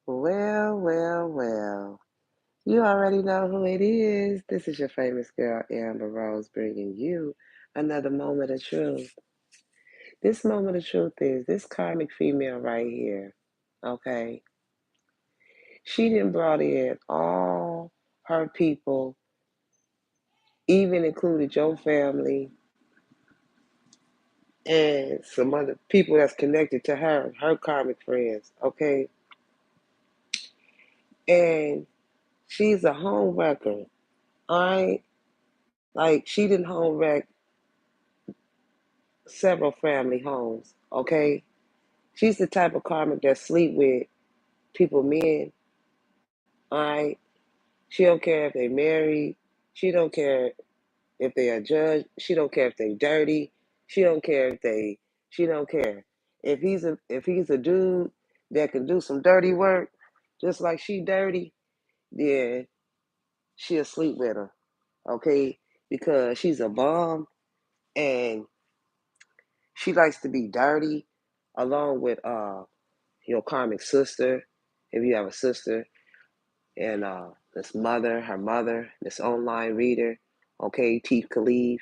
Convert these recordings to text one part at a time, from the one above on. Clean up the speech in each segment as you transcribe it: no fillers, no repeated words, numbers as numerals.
Well, well, well. You already know who it is. This is your famous girl, Amber Rose, bringing you another moment of truth. This moment of truth is this karmic female right here. Okay. She done brought in all her people, even included your family and some other people that's connected to her karmic friends. Okay. And she's a home wrecker. I like she didn't home wreck several family homes, okay? She's the type of karmic that sleep with people, men, all right? She don't care if they married. She don't care if they are judged. She don't care if they dirty. She don't care if they, she don't care. If he's a dude that can do some dirty work, just like she dirty, then she'll sleep with him, okay? Because she's a bomb and she likes to be dirty along with your karmic sister, if you have a sister, and this mother, her mother, this online reader, okay, Teeth Khalif.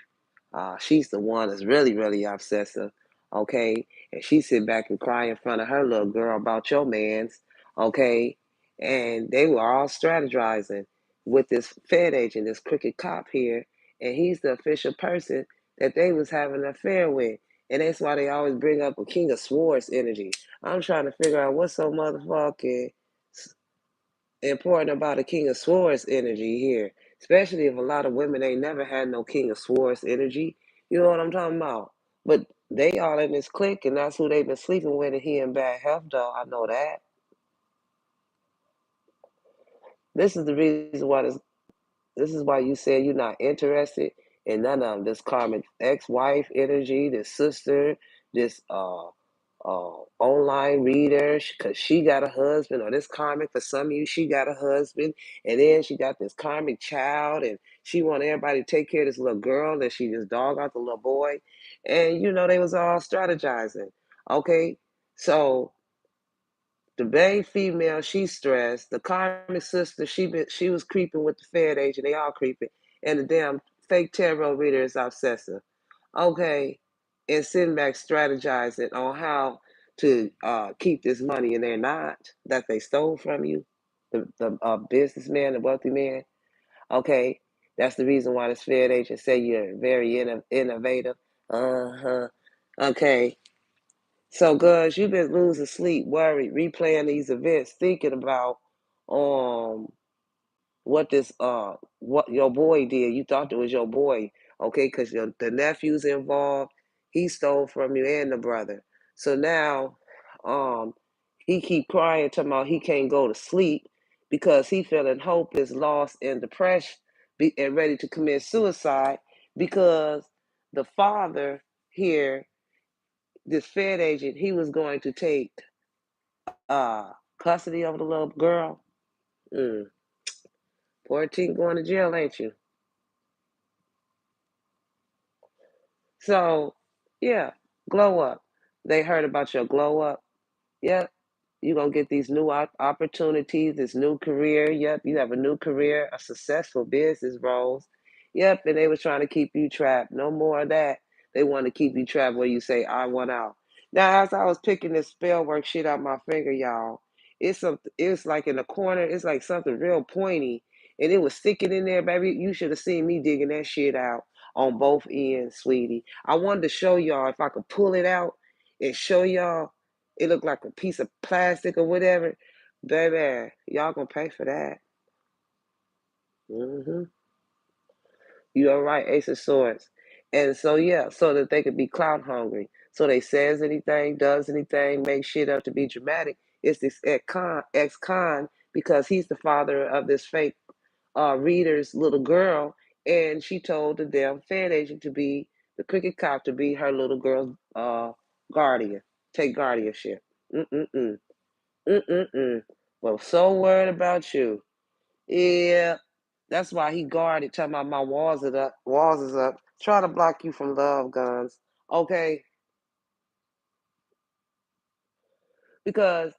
She's the one that's really, really obsessive, okay? And she sit back and cry in front of her little girl about your man's, okay? And they were all strategizing with this Fed agent, this crooked cop here, and he's the official person that they was having an affair with. And that's why they always bring up a King of Swords energy. I'm trying to figure out what's so motherfucking important about a King of Swords energy here, especially if a lot of women ain't never had no King of Swords energy. You know what I'm talking about? But they all in this clique, and that's who they've been sleeping with, and he in bad health, though. I know that. This is the reason why this is why you said you're not interested in none of them. This karmic ex-wife energy, this sister, this online reader, because she got a husband, or this karmic for some of you, she got a husband, and then she got this karmic child, and she want everybody to take care of this little girl, and she just dog out the little boy, and they was all strategizing. Okay, so the main female, she stressed. The karmic sister, she was creeping with the Fed agent. They all creeping, and the damn fake tarot reader is obsessive. Okay, and sitting back strategizing on how to keep this money, and they're not that they stole from you, the businessman, the wealthy man. Okay, that's the reason why this Fed agent say you're very innovative. Uh huh. Okay, so, guys, you've been losing sleep, worried, replaying these events, thinking about um what your boy did. You thought it was your boy, okay? Because the nephew's involved. He stole from you and the brother. So now, he keep crying, talking about he can't go to sleep because he feeling hopeless, lost, and depressed, and ready to commit suicide because the father here, this Fed agent, he was going to take uh custody of the little girl. Mm. 14 going to jail, ain't you? So, yeah, glow up. They heard about your glow up. Yep, you're going to get these new opportunities, this new career. Yep, you have a new career, a successful business roles. Yep, and they was trying to keep you trapped. No more of that. They want to keep you trapped where you say, I want out. Now, as I was picking this spell work shit out my finger, y'all, it's like in the corner, it's like something real pointy, and it was sticking in there, baby. You should have seen me digging that shit out on both ends, sweetie. I wanted to show y'all if I could pull it out and show y'all it looked like a piece of plastic or whatever. Baby, y'all gonna pay for that. Hmm. You're right, Ace of Swords. And so yeah, so that they could be clout hungry. So they says anything, does anything, makes shit up to be dramatic. It's this ex-con because he's the father of this fake reader's little girl, and she told the damn Fed agent to be the cricket cop to be her little girl's guardian, take guardianship. Mm-mm-mm. Mm-mm-mm. Well, so worried about you. Yeah, that's why he guarded, talking about my walls is up. Try to block you from love guns. Okay? Because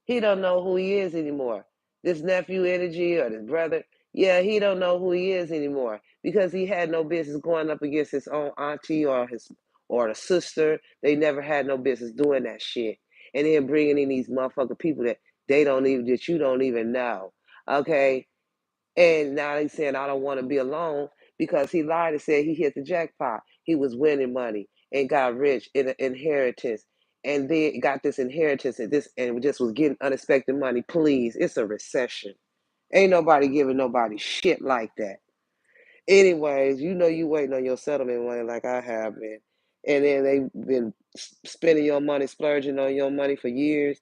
He don't know who he is anymore. This nephew energy or this brother, yeah, he don't know who he is anymore because he had no business going up against his own auntie or the sister. They never had no business doing that shit. And then bringing in these motherfucking people that you don't even know. Okay, and now he's saying, I don't want to be alone because he lied and said he hit the jackpot. He was winning money and got rich in an inheritance and then got this inheritance and just was getting unexpected money. Please, it's a recession. Ain't nobody giving nobody shit like that. Anyways, you know you waiting on your settlement money like I have been. And then they've been spending your money, splurging on your money for years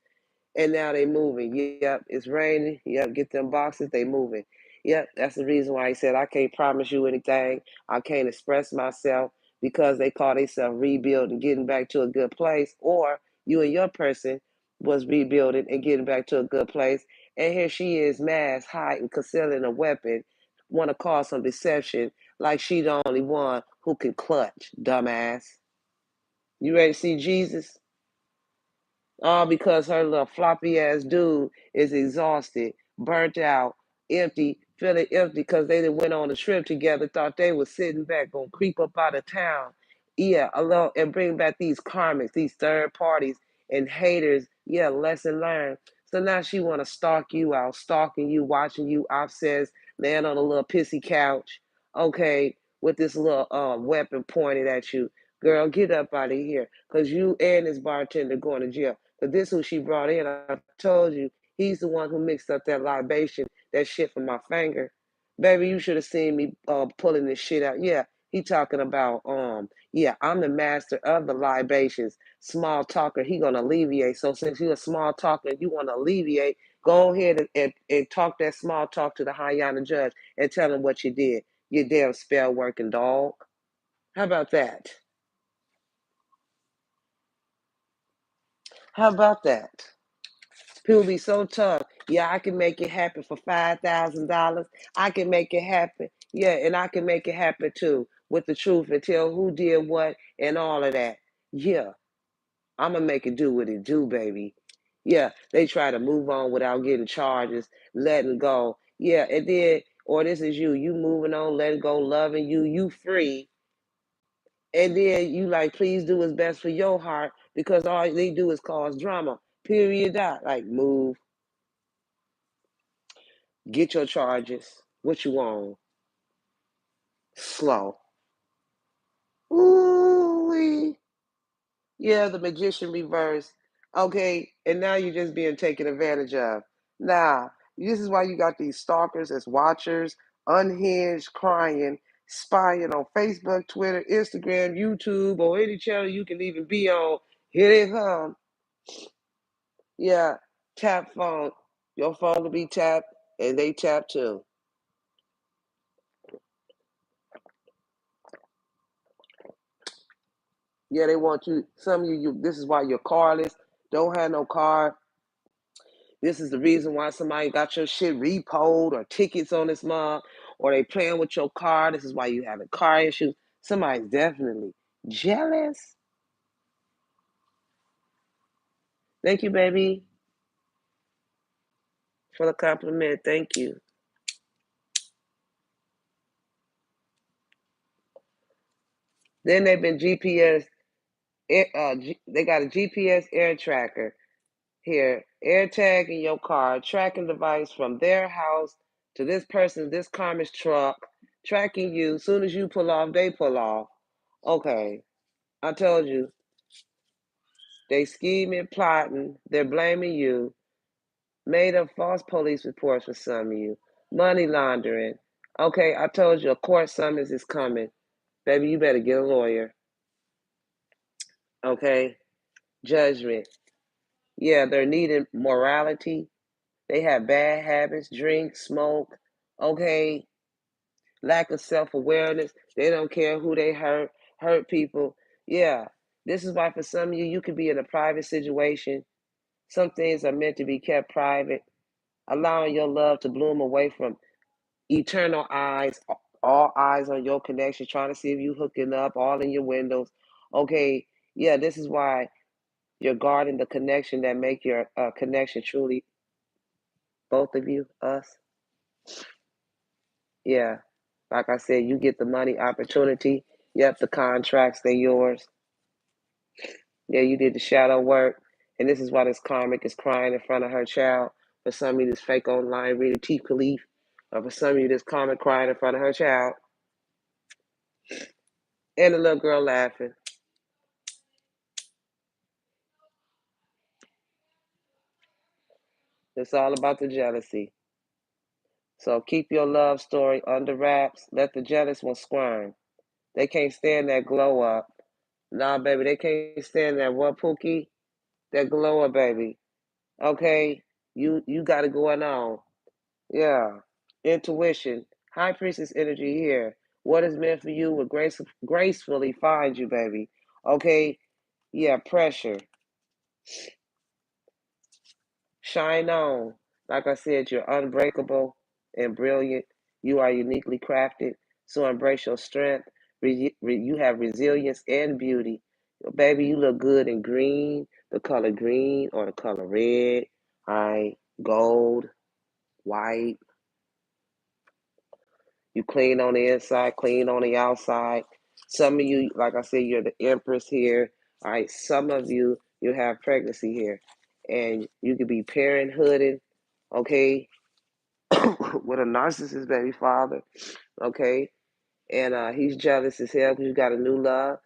and now they moving. Yep, it's raining. Yep, get them boxes. They moving. Yep, that's the reason why he said I can't promise you anything. I can't express myself because they call themselves rebuilding, getting back to a good place, or you and your person was rebuilding and getting back to a good place. And here she is, masked, hiding, concealing a weapon, want to cause some deception, like she the only one who can clutch, dumbass. You ready to see Jesus? All because her little floppy ass dude is exhausted, burnt out, empty, feeling empty because they done went on a trip together, thought they was sitting back, gonna creep up out of town. Yeah, alone and bring back these karmics, these third parties and haters. Yeah, lesson learned. So now she wanna stalk you out, stalking you, watching you upstairs, laying on a little pissy couch, okay, with this little weapon pointed at you. Girl, get up out of here. Cause you and this bartender going to jail. But this who she brought in, I told you, he's the one who mixed up that libation, that shit from my finger. Baby, you should have seen me pulling this shit out. Yeah, he talking about, yeah, I'm the master of the libations. Small talker, he gonna alleviate. So since you a small talker and you wanna alleviate, go ahead and talk that small talk to the high yonder judge and tell him what you did. You damn spell working dog. How about that? How about that? People be so tough. Yeah, I can make it happen for $5,000. I can make it happen. Yeah, and I can make it happen too with the truth and tell who did what and all of that. Yeah, I'm gonna make it do what it do, baby. Yeah, they try to move on without getting charges, letting go. Yeah, and then, or this is you moving on, letting go, loving you, you free. And then you like, please do what's best for your heart because all they do is cause drama. Period. Dot. Like, move. Get your charges. What you want? Slow. Ooh. Yeah, the magician reverse. Okay, and now you're just being taken advantage of. Now, this is why you got these stalkers as watchers, unhinged, crying, spying on Facebook, Twitter, Instagram, YouTube, or any channel you can even be on. Here they come. Yeah, tap phone. Your phone will be tapped, and they tap too. Yeah, they want you. Some of you. This is why you're carless. Don't have no car. This is the reason why somebody got your shit repoed or tickets on this month, or they playing with your car. This is why you having car issues. Somebody's definitely jealous. Thank you, baby, for the compliment. Thank you. Then they've been GPS. They got a GPS air tracker here, air tag in your car, tracking device from their house to this person, this karma's truck, tracking you. Soon as you pull off, they pull off. Okay, I told you, they scheming, plotting, they're blaming you, made up false police reports for some of you, money laundering. Okay, I told you a court summons is coming. Baby, you better get a lawyer. Okay, judgment. Yeah, they're needing morality. They have bad habits, drink, smoke, okay, lack of self awareness. They don't care who they hurt people. Yeah, this is why for some of you, you could be in a private situation. Some things are meant to be kept private, allowing your love to bloom away from eternal eyes, all eyes on your connection, trying to see if you hooking up, all in your windows. Okay, yeah, this is why You're guarding the connection that make your connection truly both of you, us. Yeah. Like I said, you get the money opportunity. Yep, the contracts, they're yours. Yeah, you did the shadow work. And this is why this karmic is crying in front of her child. For some of you, this fake online reader, T. Khalif. Or for some of you, this karmic crying in front of her child. And the little girl laughing. It's all about the jealousy. So keep your love story under wraps. Let the jealous one squirm. They can't stand that glow up. Nah, baby, they can't stand that what, Pookie? That glow up, baby. Okay? You got it going on. Yeah. Intuition. High priestess energy here. What is meant for you will gracefully find you, baby. Okay? Yeah, pressure. Shine on. Like I said, you're unbreakable and brilliant. You are uniquely crafted. So embrace your strength. You have resilience and beauty. Baby, you look good in green, the color green or the color red, all right, gold, white. You clean on the inside, clean on the outside. Some of you, like I said, you're the empress here. All right, some of you, you have pregnancy here. And you could be parenthooded, okay, with a narcissist baby father, okay? And he's jealous as hell because you got a new love,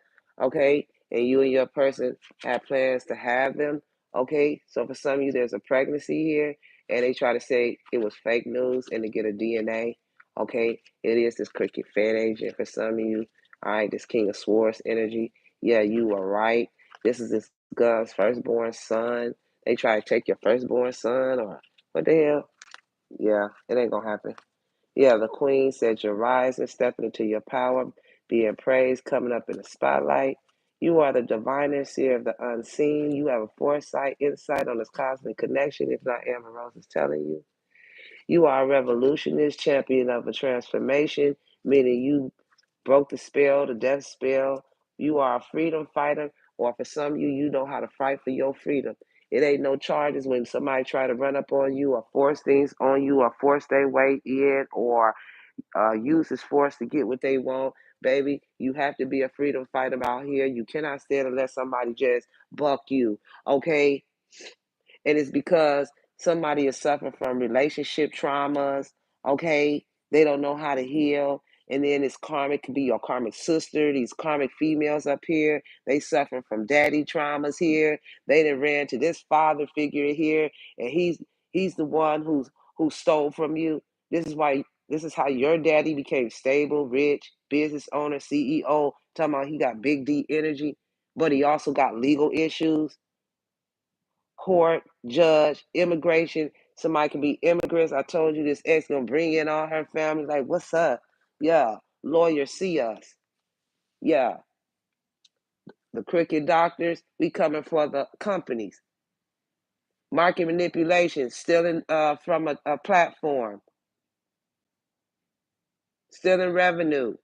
okay? And you and your person have plans to have them, okay? So for some of you, there's a pregnancy here, and they try to say it was fake news and to get a DNA, okay? It is this cricket fan agent for some of you, all right? This King of Swords energy. Yeah, you are right. This is this girl's firstborn son. They try to take your firstborn son, or what the hell? Yeah, it ain't gonna happen. Yeah, the queen said you're rising, stepping into your power, being praised, coming up in the spotlight. You are the diviner, seer of the unseen. You have a foresight, insight on this cosmic connection, if not Amber Rose is telling you. You are a revolutionist, champion of a transformation, meaning you broke the spell, the death spell. You are a freedom fighter, or for some of you, you know how to fight for your freedom. It ain't no charges when somebody try to run up on you or force things on you or force their way in or use this force to get what they want. Baby, you have to be a freedom fighter out here. You cannot stand and let somebody just buck you, okay? And it's because somebody is suffering from relationship traumas, okay? They don't know how to heal. And then it's karmic, could be your karmic sister, these karmic females up here. They suffering from daddy traumas here. They done ran to this father figure here, and he's the one who stole from you. This is how your daddy became stable, rich, business owner, CEO. Talking about he got big D energy, but he also got legal issues, court, judge, immigration. Somebody can be immigrants. I told you this ex gonna bring in all her family. Like, what's up? Yeah, lawyers see us. Yeah, the crooked doctors. We coming for the companies. Market manipulation, stealing from a platform, stealing revenue.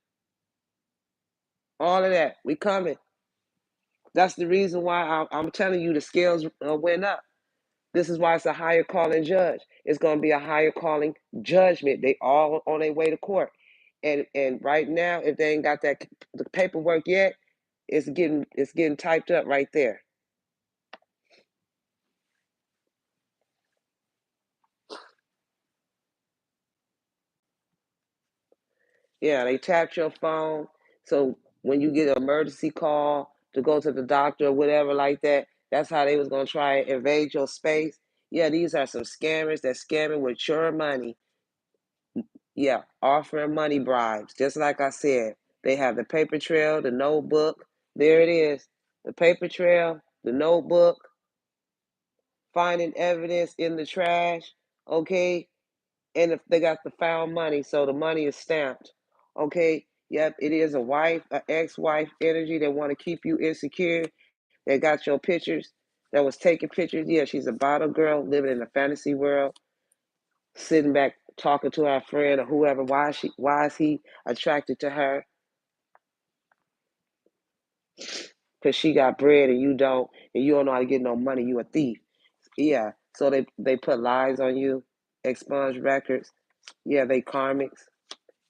All of that. We coming. That's the reason why I'm telling you the scales went up. This is why it's a higher calling judge. It's going to be a higher calling judgment. They all on their way to court, and right now, if they ain't got that the paperwork yet, it's getting typed up right there. Yeah, they tapped your phone, so when you get an emergency call to go to the doctor or whatever like that, that's how they was going to try and invade your space. Yeah, these are some scammers that scamming with your money. Yeah, offering money bribes. Just like I said, they have the paper trail, the notebook. There it is. The paper trail, the notebook, finding evidence in the trash. Okay. And if they got the found money, so the money is stamped. Okay. Yep, it is a wife, an ex-wife energy. They want to keep you insecure. They got your pictures that was taking pictures. Yeah, she's a bottle girl living in a fantasy world, sitting back talking to our friend or whoever. Why is he attracted to her? because she got bread and you don't know how to get no money. You a thief. Yeah. So they put lies on you, expunge records. Yeah, they karmics,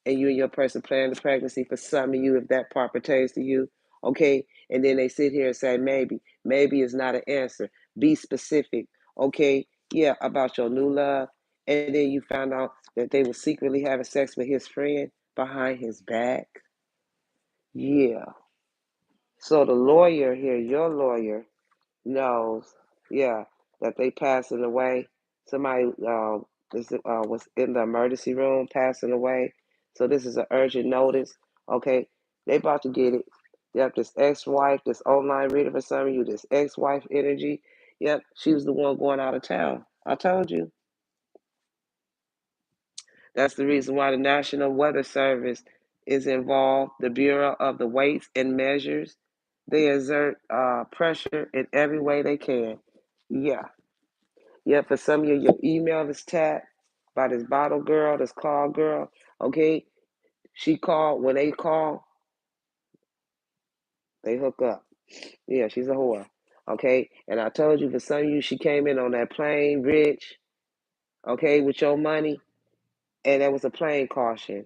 and you and your person plan the pregnancy for some of you if that part pertains to you. Okay. And then they sit here and say maybe. Maybe is not an answer. Be specific. Okay. Yeah, about your new love. And then you found out that they were secretly having sex with his friend behind his back. Yeah. So the lawyer here, your lawyer, knows, yeah, that they passing away. Somebody was in the emergency room passing away. So this is an urgent notice. Okay, they about to get it. Yep, this ex-wife, this online reader for some of you, this ex-wife energy. Yep, she was the one going out of town. I told you. That's the reason why the National Weather Service is involved, the Bureau of the Weights and Measures. They exert pressure in every way they can. Yeah. Yeah, for some of you, your email is tapped by this bottle girl, this call girl. Okay. She called, when they call, they hook up. Yeah, she's a whore. Okay. And I told you, for some of you, she came in on that plane rich, okay, with your money. And there was a plane caution.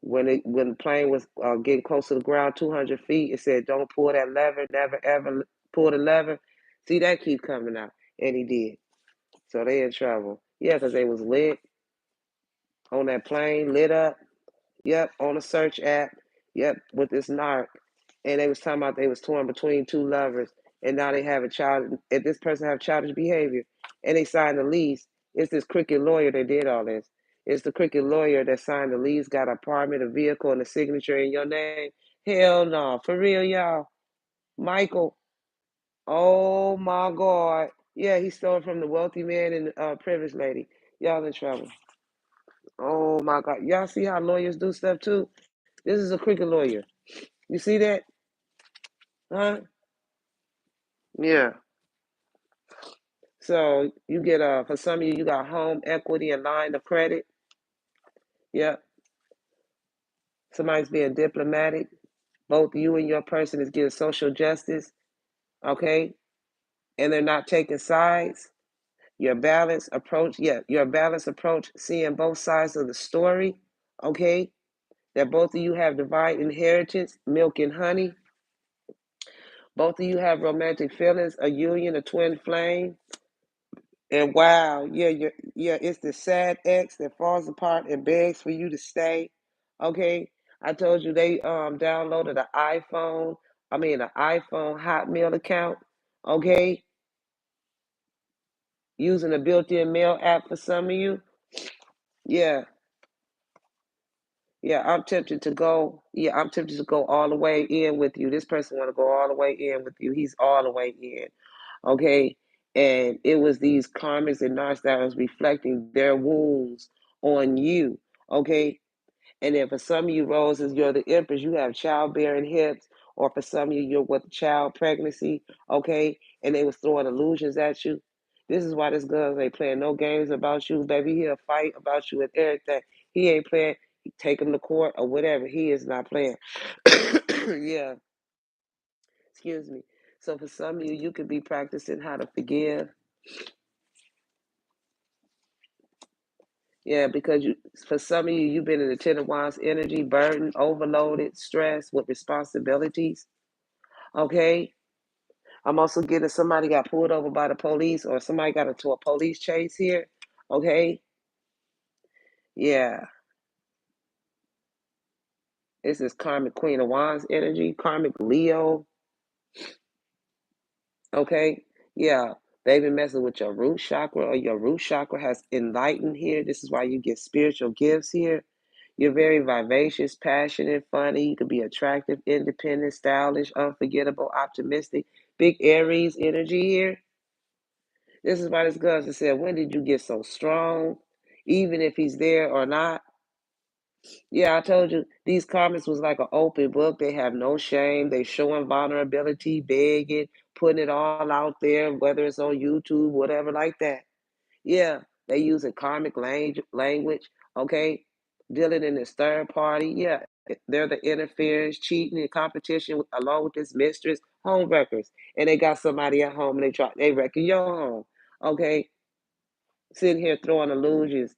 When the plane was getting close to the ground, 200 feet, it said, "Don't pull that lever. Never ever pull the lever." See, that keep coming out, and he did. So they in trouble. Yeah, because they was lit on that plane, lit up. Yep, on a search app. Yep, with this narc, and they was talking about they was torn between two lovers, and now they have a child. And this person have childish behavior, and they signed the lease. It's this crooked lawyer that did all this. It's the crooked lawyer that signed the lease, got an apartment, a vehicle, and a signature in your name. Hell no, for real, y'all. Michael. Oh my God. Yeah, he stole from the wealthy man and privileged lady. Y'all in trouble. Oh my God. Y'all see how lawyers do stuff too? This is a crooked lawyer. You see that? Huh? Yeah. So you get for some of you, you got home equity and line of credit. Yep. Somebody's being diplomatic. Both you and your person is getting social justice. Okay. And they're not taking sides. Your balanced approach, yeah, your balanced approach, seeing both sides of the story. Okay. That both of you have divine inheritance, milk and honey. Both of you have romantic feelings, a union, a twin flame. And wow, yeah, it's the sad ex that falls apart and begs for you to stay. Okay. I told you they downloaded an iPhone Hotmail account, okay, using a built-in mail app for some of you. Yeah, yeah, I'm tempted to go all the way in with you. This person wanna go all the way in with you. He's all the way in. Okay. And it was these karmics and narcs that was reflecting their wounds on you. Okay. And then for some of you roses, you're the empress, you have childbearing hips, or for some of you, you're with child pregnancy. Okay. And they was throwing illusions at you. This is why this girl ain't playing no games about you, baby. He'll fight about you and everything. He ain't playing. Take him to court or whatever. He is not playing. Yeah. Excuse me. So for some of you, you could be practicing how to forgive. Yeah, because for some of you, you've been in the Ten of Wands energy, burdened, overloaded, stressed with responsibilities. Okay. I'm also getting somebody got pulled over by the police or somebody got into a police chase here. Okay. Yeah. This is karmic Queen of Wands energy, karmic Leo. Okay. Yeah. They've been messing with your root chakra, or your root chakra has enlightened here. This is why you get spiritual gifts here. You're very vivacious, passionate, funny. You can be attractive, independent, stylish, unforgettable, optimistic. Big Aries energy here. This is why this girl said, when did you get so strong? Even if he's there or not. Yeah, I told you, these comments was like an open book. They have no shame. They showing vulnerability, begging, putting it all out there, whether it's on YouTube, whatever like that. Yeah, they using karmic language, okay? Dealing in this third party. Yeah, they're the interference, cheating, and competition along with this mistress, Homewreckers, and they got somebody at home and they wrecking your home. Okay, sitting here throwing illusions,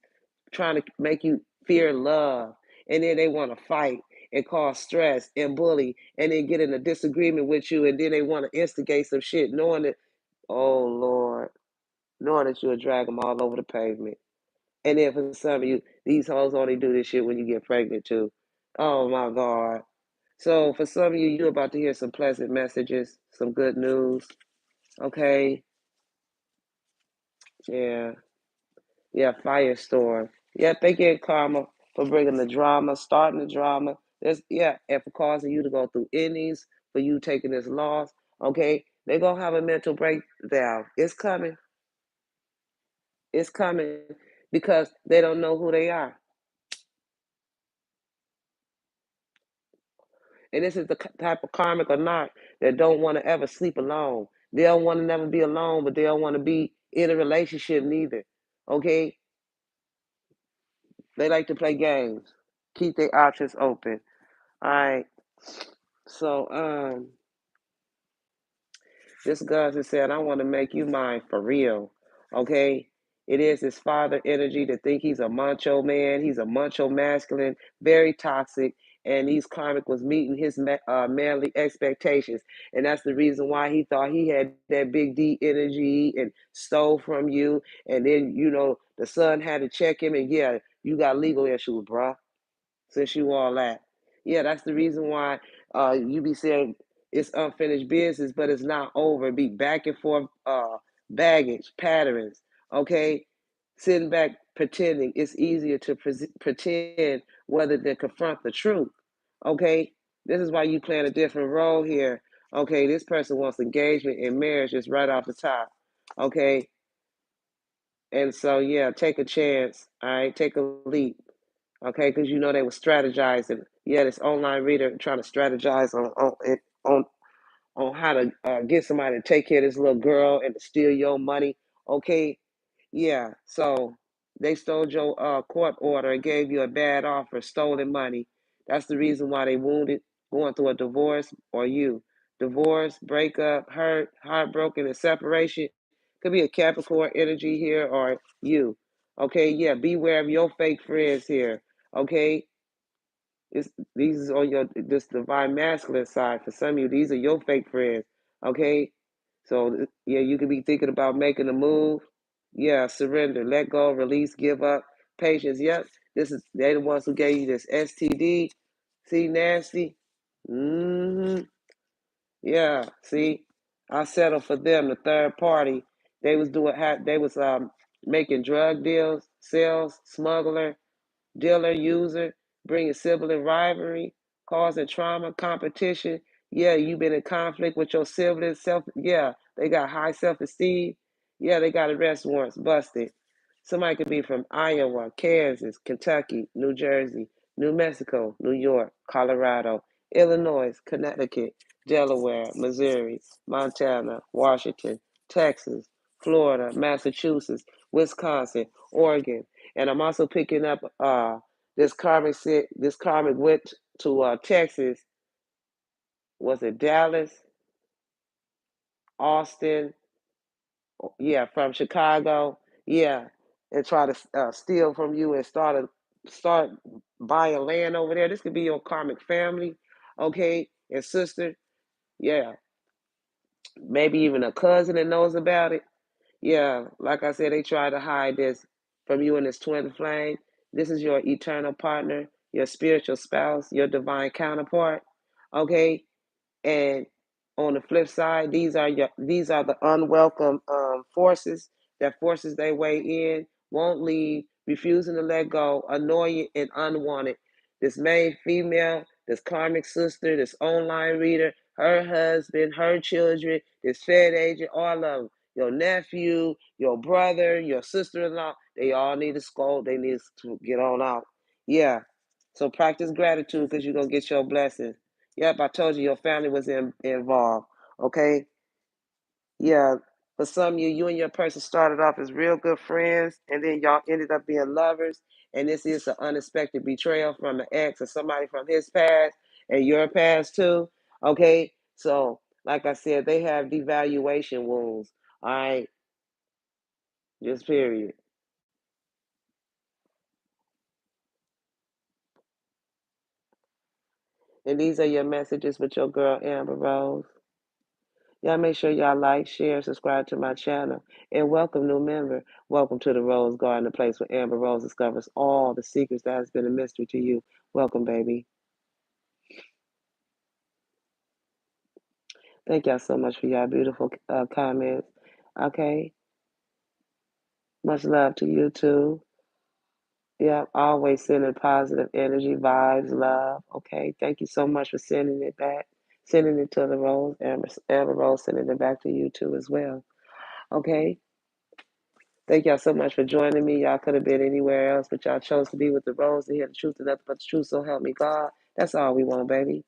trying to make you fear love, and then they want to fight and cause stress and bully, and then get in a disagreement with you, and then they want to instigate some shit, knowing that, oh Lord, knowing that you'll drag them all over the pavement. And then for some of you, these hoes only do this shit when you get pregnant too. Oh my God. So for some of you, you're about to hear some pleasant messages, some good news. Okay. Yeah. Yeah, firestorm. Yeah, thank you, Karma, for bringing the drama, starting the drama. And for causing you to go through innings, for you taking this loss. Okay, they're gonna have a mental breakdown. It's coming. It's coming because they don't know who they are. And this is the type of karmic or not that don't want to ever sleep alone. They don't want to never be alone, but they don't want to be in a relationship neither. Okay, they like to play games. Keep their options open. All right. So this God has said, I want to make you mine for real. Okay? It is his father energy to think he's a macho man. He's a macho masculine, very toxic. And these karmic was meeting his manly expectations. And that's the reason why he thought he had that big D energy and stole from you. And then, the son had to check him. And yeah, you got legal issues, bruh, since you all that. Yeah, that's the reason why you be saying it's unfinished business, but it's not over. Be back and forth baggage, patterns, okay? Sitting back pretending. It's easier to pretend rather than confront the truth, okay? This is why you playing a different role here. Okay, this person wants engagement and marriage just right off the top, okay? And so, yeah, take a chance, all right? Take a leap. Okay, because they were strategizing. Yeah, this online reader trying to strategize on on how to get somebody to take care of this little girl and to steal your money. Okay, yeah. So they stole your court order and gave you a bad offer, stolen money. That's the reason why they wounded, going through a divorce or you. Divorce, breakup, hurt, heartbroken, and separation. Could be a Capricorn energy here or you. Okay, yeah. Beware of your fake friends here. Okay, it's, these is on your this divine masculine side. For some of you, these are your fake friends. Okay, so yeah, you could be thinking about making a move. Yeah, surrender, let go, release, give up, patience. Yep, this is they the ones who gave you this STD. See, nasty. Mm-hmm. Yeah. See, I settled for them. The third party. They was doing. They was making drug deals, sales, smuggler, dealer, user, bringing sibling rivalry, causing trauma, competition. Yeah, you've been in conflict with your siblings. Yeah, they got high self-esteem. Yeah, they got arrest warrants, busted. Somebody could be from Iowa, Kansas, Kentucky, New Jersey, New Mexico, New York, Colorado, Illinois, Connecticut, Delaware, Missouri, Montana, Washington, Texas, Florida, Massachusetts, Wisconsin, Oregon, and I'm also picking up this karmic went to Texas. Was it Dallas, Austin? Yeah, from Chicago. Yeah, and try to steal from you and start buying land over there. This could be your karmic family, okay, and sister. Yeah, maybe even a cousin that knows about it. Yeah, like I said, they try to hide this from you and this twin flame. This is your eternal partner, your spiritual spouse, your divine counterpart. Okay, and on the flip side, these are the unwelcome forces that forces their way in, won't leave, refusing to let go, annoying and unwanted. This main female, this karmic sister, this online reader, her husband, her children, this Fed agent, all of them, your nephew, your brother, your sister-in-law, they all need to scold. They need to get on out. Yeah. So practice gratitude because you're gonna get your blessings. Yep, I told you your family was involved. Okay. Yeah. For some of you, you and your person started off as real good friends, and then y'all ended up being lovers. And this is an unexpected betrayal from an ex or somebody from his past and your past too. Okay. So Like I said, they have devaluation wounds. All right, just period. And these are your messages with your girl Amber Rose. Y'all make sure y'all like, share, subscribe to my channel, and welcome new member. Welcome to the Rose Garden, the place where Amber Rose discovers all the secrets that has been a mystery to you. Welcome, baby. Thank y'all so much for y'all beautiful comments. Okay, much love to you too. Yeah, always sending positive energy, vibes, love. Okay, thank you so much for sending it back, sending it to the Rose. Amber Rose sending it back to you too as well. Okay, thank y'all so much for joining me. Y'all could have been anywhere else, but y'all chose to be with the Rose to hear the truth and nothing but the truth. So help me God. That's all we want, baby.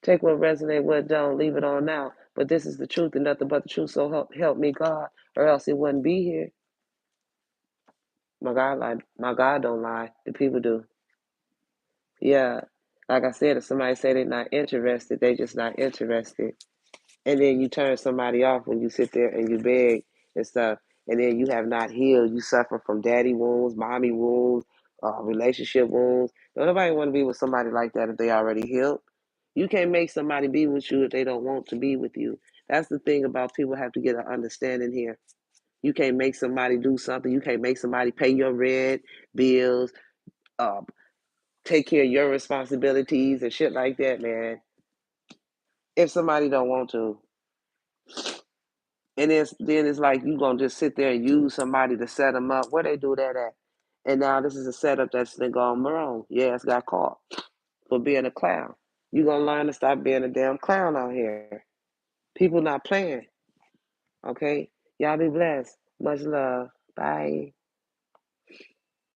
Take what resonate, what don't, leave it on out. But this is the truth and nothing but the truth. So help me God, or else it wouldn't be here. My God don't lie. The people do. Yeah. Like I said, if somebody say they're not interested, they just not interested. And then you turn somebody off when you sit there and you beg and stuff. And then you have not healed. You suffer from daddy wounds, mommy wounds, relationship wounds. Don't nobody want to be with somebody like that if they already healed. You can't make somebody be with you if they don't want to be with you. That's the thing about people have to get an understanding here. You can't make somebody do something. You can't make somebody pay your rent, bills, uh, take care of your responsibilities and shit like that, man. If somebody don't want to, and then it's like you gonna just sit there and use somebody to set them up. Where they do that at? And now this is a setup that's been gone wrong. Yeah, it's got caught for being a clown. You gonna learn to stop being a damn clown out here. People not playing. Okay, y'all be blessed. Much love. Bye.